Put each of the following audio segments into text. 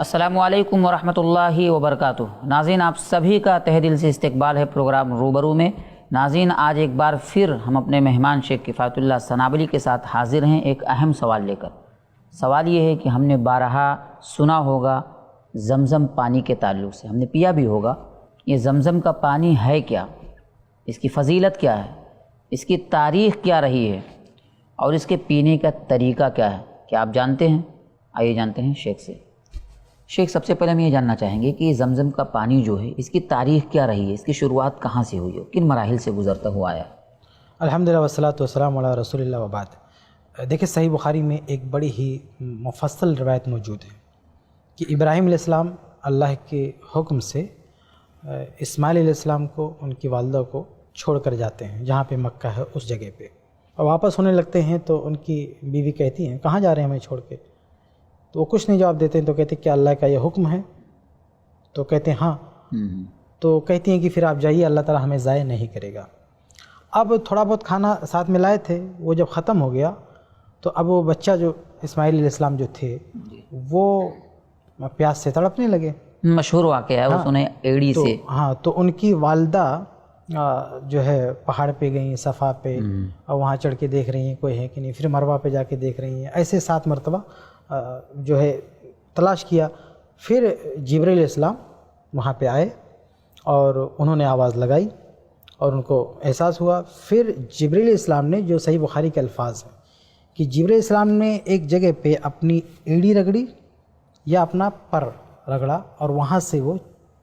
السلام علیکم ورحمۃ اللہ وبرکاتہ۔ ناظرین، آپ سبھی کا تہہ دل سے استقبال ہے پروگرام روبرو میں۔ ناظرین، آج ایک بار پھر ہم اپنے مہمان شیخ کفایت اللہ سنابلی کے ساتھ حاضر ہیں ایک اہم سوال لے کر۔ سوال یہ ہے کہ ہم نے بارہا سنا ہوگا زمزم پانی کے تعلق سے، ہم نے پیا بھی ہوگا۔ یہ زمزم کا پانی ہے کیا؟ اس کی فضیلت کیا ہے؟ اس کی تاریخ کیا رہی ہے؟ اور اس کے پینے کا طریقہ کیا ہے؟ کیا آپ جانتے ہیں؟ آئیے جانتے ہیں شیخ سے۔ شیخ، سب سے پہلے ہم یہ جاننا چاہیں گے کہ زمزم کا پانی جو ہے اس کی تاریخ کیا رہی ہے، اس کی شروعات کہاں سے ہوئی ہے، کن مراحل سے گزرتا ہوا آیا؟ الحمدللہ والصلاۃ والسلام علی رسول اللہ وبعد۔ دیکھیں، صحیح بخاری میں ایک بڑی ہی مفصل روایت موجود ہے کہ ابراہیم علیہ السلام اللہ کے حکم سے اسماعیل علیہ السلام کو، ان کی والدہ کو چھوڑ کر جاتے ہیں جہاں پہ مکہ ہے اس جگہ پہ، اور واپس ہونے لگتے ہیں تو ان کی بیوی کہتی ہیں کہاں جا رہے ہیں ہمیں چھوڑ کے؟ تو وہ کچھ نہیں جواب دیتے ہیں، تو کہتے ہیں کیا اللہ کا یہ حکم ہے؟ تو کہتے ہیں ہاں۔ تو کہتی ہیں کہ پھر آپ جائیے، اللہ تعالیٰ ہمیں ضائع نہیں کرے گا۔ اب تھوڑا بہت کھانا ساتھ میں لائے تھے، وہ جب ختم ہو گیا تو اب وہ بچہ جو اسماعیل علیہ السلام جو تھے وہ پیاس سے تڑپنے لگے۔ مشہور واقعہ ہے، وہ سنیں ایڑی سے۔ ہاں، تو ان کی والدہ جو ہے پہاڑ پہ گئیں، صفا پہ، اور وہاں چڑھ کے دیکھ رہی ہیں کوئی ہے کہ نہیں، پھر مروہ پہ جا کے دیکھ رہی ہیں، ایسے 7 مرتبہ جو ہے تلاش کیا۔ پھر جبرائیل علیہ السلام وہاں پہ آئے اور انہوں نے آواز لگائی اور ان کو احساس ہوا۔ پھر جبرائیل علیہ السلام نے، جو صحیح بخاری کے الفاظ ہیں کہ جبرائیل علیہ السلام نے ایک جگہ پہ اپنی ایڑی رگڑی یا اپنا پر رگڑا اور وہاں سے وہ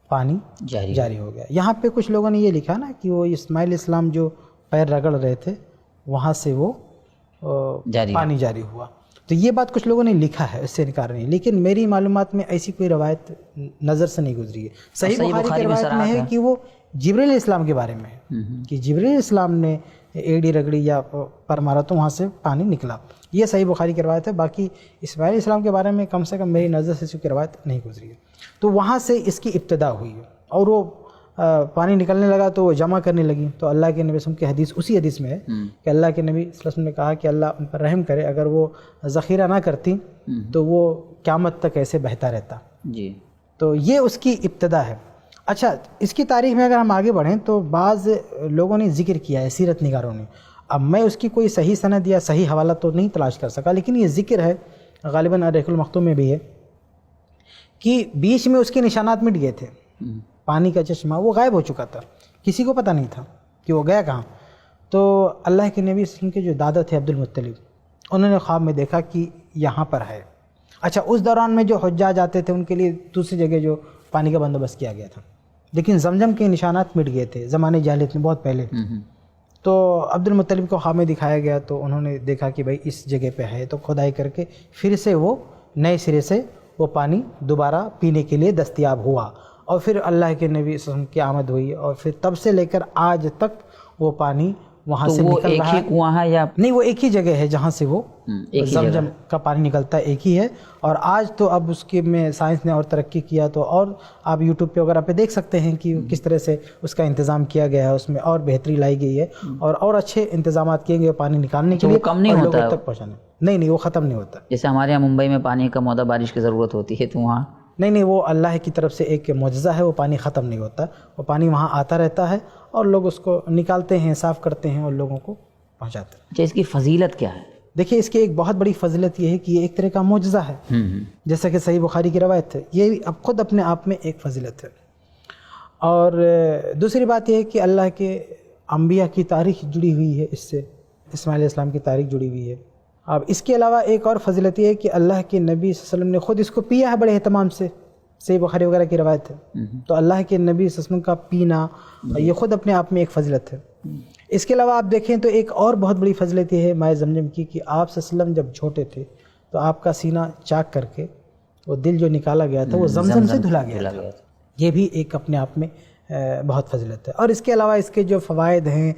پانی جاری ہو گیا۔ یہاں پہ کچھ لوگوں نے یہ لکھا نا کہ وہ اسماعیل علیہ السلام جو پیر رگڑ رہے تھے وہاں سے وہ پانی جاری ہوا۔ تو یہ بات کچھ لوگوں نے لکھا ہے، اس سے انکار نہیں، لیکن میری معلومات میں ایسی کوئی روایت نظر سے نہیں گزری ہے۔ صحیح بخاری کی روایت میں ہے کہ وہ جبرائیل علیہ السلام کے بارے میں ہے کہ جبرائیل علیہ السلام نے ایڑی رگڑی یا پر مارا تو وہاں سے پانی نکلا، یہ صحیح بخاری کی روایت ہے۔ باقی اسماعیل علیہ السلام کے بارے میں کم سے کم میری نظر سے اس کی روایت نہیں گزری ہے۔ تو وہاں سے اس کی ابتدا ہوئی ہے، اور وہ پانی نکلنے لگا تو وہ جمع کرنے لگی۔ تو اللہ کے نبی صلی اللہ علیہ وسلم کی حدیث اسی حدیث میں ہے کہ اللہ کے نبی صلی اللہ علیہ وسلم نے کہا کہ اللہ ان پر رحم کرے، اگر وہ ذخیرہ نہ کرتی تو وہ قیامت تک ایسے بہتا رہتا۔ جی، تو یہ اس کی ابتدا ہے۔ اچھا، اس کی تاریخ میں اگر ہم آگے بڑھیں تو بعض لوگوں نے ذکر کیا ہے، سیرت نگاروں نے۔ اب میں اس کی کوئی صحیح سند یا صحیح حوالہ تو نہیں تلاش کر سکا، لیکن یہ ذکر ہے، غالباً الرحیق المختوم میں بھی ہے، کہ بیچ میں اس کے نشانات مٹ گئے تھے، پانی کا چشمہ وہ غائب ہو چکا تھا، کسی کو پتہ نہیں تھا کہ وہ گیا کہاں۔ تو اللہ کے نبی صلی اللہ علیہ وسلم کے جو دادا تھے عبد المطلب، انہوں نے خواب میں دیکھا کہ یہاں پر ہے۔ اچھا، اس دوران میں جو حجاج آتے تھے ان کے لیے دوسری جگہ جو پانی کا بندوبست کیا گیا تھا، لیکن زمزم کے نشانات مٹ گئے تھے زمانے جاہلیت میں بہت پہلے۔ تو عبد المطلب کو خواب میں دکھایا گیا تو انہوں نے دیکھا کہ بھائی اس جگہ پہ ہے، تو کھدائی کر کے پھر سے وہ نئے سرے سے وہ پانی دوبارہ پینے کے لیے دستیاب ہوا، اور پھر اللہ کے نبی صلی اللہ علیہ وسلم کی آمد ہوئی، اور پھر تب سے لے کر آج تک وہ پانی وہاں سے نکل رہا ہے۔ ایک ہی کنواں ہے یا نہیں؟ وہ ایک ہی جگہ ہے جہاں سے وہ زمزم کا پانی نکلتا ہے، ایک ہی ہے۔ اور آج تو اب اس کے میں سائنس نے اور ترقی کیا، تو اور آپ یوٹیوب پہ وغیرہ پہ دیکھ سکتے ہیں کہ کس طرح سے اس کا انتظام کیا گیا ہے، اس میں اور بہتری لائی گئی ہے، اور اچھے انتظامات کیے گئے پانی نکالنے کے لیے، کم نہیں ہوتا تک پہنچانے۔ نہیں، وہ ختم نہیں ہوتا۔ جیسے ہمارے یہاں ممبئی میں پانی کا مودہ بارش کی ضرورت ہوتی ہے، تو وہاں نہیں، وہ اللہ کی طرف سے ایک معجزہ ہے، وہ پانی ختم نہیں ہوتا، وہ پانی وہاں آتا رہتا ہے، اور لوگ اس کو نکالتے ہیں، صاف کرتے ہیں اور لوگوں کو پہنچاتے ہیں۔ اچھا، اس کی فضیلت کیا ہے؟ دیکھیے، اس کی ایک بہت بڑی فضیلت یہ ہے کہ یہ ایک طرح کا معجزہ ہے، جیسا کہ صحیح بخاری کی روایت ہے، یہ اب خود اپنے آپ میں ایک فضیلت ہے۔ اور دوسری بات یہ ہے کہ اللہ کے انبیاء کی تاریخ جڑی ہوئی ہے، اس سے اسماعیل علیہ السلام کی تاریخ جڑی ہوئی ہے۔ اب اس کے علاوہ ایک اور فضیلت یہ ہے کہ اللہ کے نبی صلی اللہ علیہ وسلم نے خود اس کو پیا ہے بڑے اہتمام سے، صحیح بخاری وغیرہ کی روایت ہے۔ تو اللہ کے نبی صلی اللہ علیہ وسلم کا پینا یہ خود اپنے آپ میں ایک فضیلت ہے۔ اس کے علاوہ آپ دیکھیں تو ایک اور بہت بڑی فضیلت یہ ہے مائع زمزم کی، کہ آپ صلی اللہ علیہ وسلم جب چھوٹے تھے تو آپ کا سینہ چاک کر کے وہ دل جو نکالا گیا تھا وہ زمزم سے دھلا گیا تھا، یہ بھی ایک اپنے آپ میں بہت فضیلت ہے۔ اور اس کے علاوہ اس کے جو فوائد ہیں،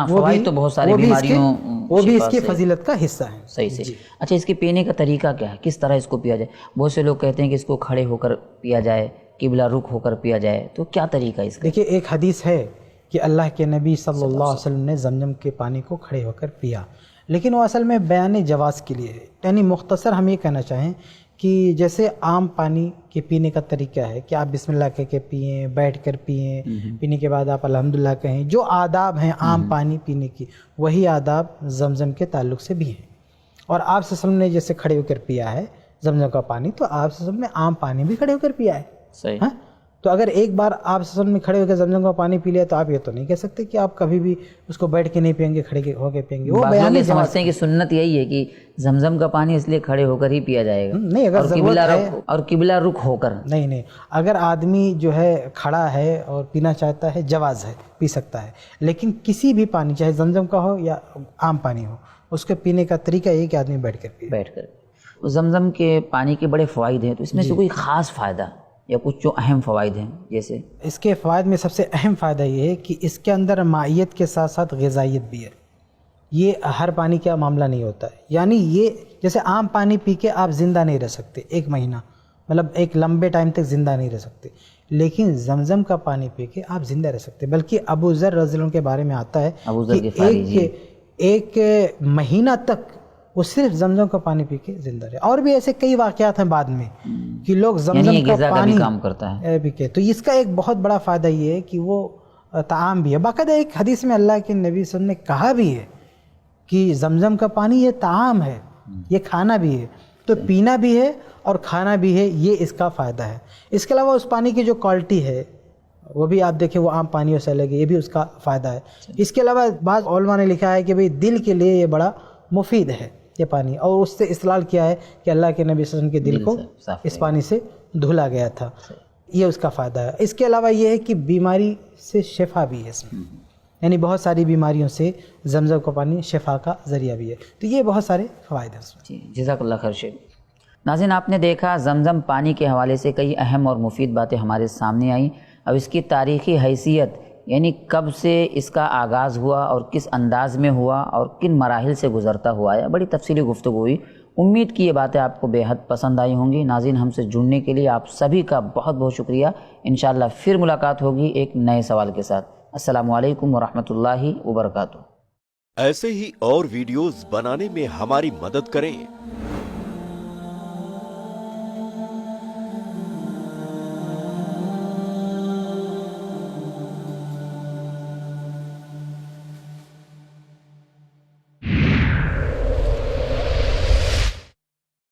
فوائد تو بہت ساری بیماریوں، وہ بھی اس کی فضیلت کا حصہ ہیں۔ صحیح سے۔ اچھا، اس کے پینے کا طریقہ کیا ہے؟ کس طرح اس کو پیا جائے؟ بہت سے لوگ کہتے ہیں کہ اس کو کھڑے ہو کر پیا جائے، قبلہ رخ ہو کر پیا جائے، تو کیا طریقہ اس کا؟ دیکھیے، ایک حدیث ہے کہ اللہ کے نبی صلی اللہ علیہ وسلم نے زمزم کے پانی کو کھڑے ہو کر پیا، لیکن وہ اصل میں بیان جواز کے لیے ہے، یعنی مختصر ہم یہ کہنا چاہیں کہ جیسے عام پانی کے پینے کا طریقہ ہے کہ آپ بسم اللہ کہہ کے پئیں، بیٹھ کر پئیں، پینے کے بعد آپ الحمدللہ کہیں، جو آداب ہیں عام پانی پینے کی وہی آداب زمزم کے تعلق سے بھی ہیں۔ اور آپ صلی اللہ علیہ وسلم نے جیسے کھڑے ہو کر پیا ہے زمزم کا پانی، تو آپ صلی اللہ علیہ وسلم نے عام پانی بھی کھڑے ہو کر پیا ہے۔ صحیح۔ ہاں، تو اگر ایک بار آپ صلی اللہ علیہ وسلم نے کھڑے ہو کے زمزم کا پانی پی لیا تو آپ یہ تو نہیں کہہ سکتے کہ آپ کبھی بھی اس کو بیٹھ کے نہیں پئیں گے، کھڑے ہو کے پئیں گے۔ وہ بعض بیان لوگ یہ سمجھتے ہیں کہ سنت یہی ہے کہ زمزم کا پانی اس لیے کھڑے ہو کر ہی پیا جائے گا، نہیں، اگر ضرورت ہے اور قبلہ رخ ہو کر۔ نہیں، اگر آدمی جو ہے کھڑا ہے اور پینا چاہتا ہے جواز ہے، پی سکتا ہے، لیکن کسی بھی پانی چاہے زمزم کا ہو یا عام پانی ہو، اس کے پینے کا طریقہ یہ ہے کہ آدمی بیٹھ کر پیے۔ بیٹھ کر۔ زمزم کے پانی کے بڑے فوائد ہیں، تو اس میں سے کوئی خاص فائدہ یا کچھ جو اہم فوائد ہیں؟ جیسے اس کے فوائد میں سب سے اہم فائدہ یہ ہے کہ اس کے اندر مائیت کے ساتھ ساتھ غذائیت بھی ہے۔ یہ ہر پانی کا معاملہ نہیں ہوتا ہے، یعنی یہ جیسے عام پانی پی کے آپ زندہ نہیں رہ سکتے ایک مہینہ، مطلب ایک لمبے ٹائم تک زندہ نہیں رہ سکتے، لیکن زمزم کا پانی پی کے آپ زندہ رہ سکتے۔ بلکہ ابو ذر رضی اللہ عنہ کے بارے میں آتا ہے کہ ایک مہینہ تک وہ صرف زمزم کا پانی پی کے زندہ رہے۔ اور بھی ایسے کئی واقعات ہیں بعد میں کہ لوگ زمزم کا پانی کام کرتا ہے پی کے۔ تو اس کا ایک بہت بڑا فائدہ یہ ہے کہ وہ طعام بھی ہے۔ باقاعدہ ایک حدیث میں اللہ کے نبی صلی اللہ علیہ وسلم نے کہا بھی ہے کہ زمزم کا پانی یہ طعام ہے، یہ کھانا بھی ہے، تو پینا بھی ہے اور کھانا بھی ہے، یہ اس کا فائدہ ہے۔ اس کے علاوہ اس پانی کی جو کوالٹی ہے وہ بھی آپ دیکھیں، وہ عام پانیوں سے الگ ہے، یہ بھی اس کا فائدہ ہے۔ اس کے علاوہ بعض علماء نے لکھا ہے کہ بھئی دل کے لیے یہ بڑا مفید ہے یہ پانی، اور اس سے استدلال کیا ہے کہ اللہ کے نبی صلی اللہ علیہ وسلم کے دل کو اس پانی سے دھلا گیا تھا، یہ اس کا فائدہ ہے۔ اس کے علاوہ یہ ہے کہ بیماری سے شفا بھی ہے اس میں، یعنی بہت ساری بیماریوں سے زمزم کا پانی شفا کا ذریعہ بھی ہے، تو یہ بہت سارے فوائد ہیں اس میں۔ جزاک اللہ خیر شیخ۔ ناظرین، آپ نے دیکھا زمزم پانی کے حوالے سے کئی اہم اور مفید باتیں ہمارے سامنے آئیں۔ اب اس کی تاریخی حیثیت، یعنی کب سے اس کا آغاز ہوا اور کس انداز میں ہوا اور کن مراحل سے گزرتا ہوا ہے، بڑی تفصیلی گفتگو ہوئی۔ امید کی یہ باتیں آپ کو بے حد پسند آئی ہوں گی۔ ناظرین، ہم سے جڑنے کے لیے آپ سبھی کا بہت بہت شکریہ۔ انشاءاللہ پھر ملاقات ہوگی ایک نئے سوال کے ساتھ۔ السلام علیکم ورحمۃ اللہ وبرکاتہ۔ ایسے ہی اور ویڈیوز بنانے میں ہماری مدد کریں۔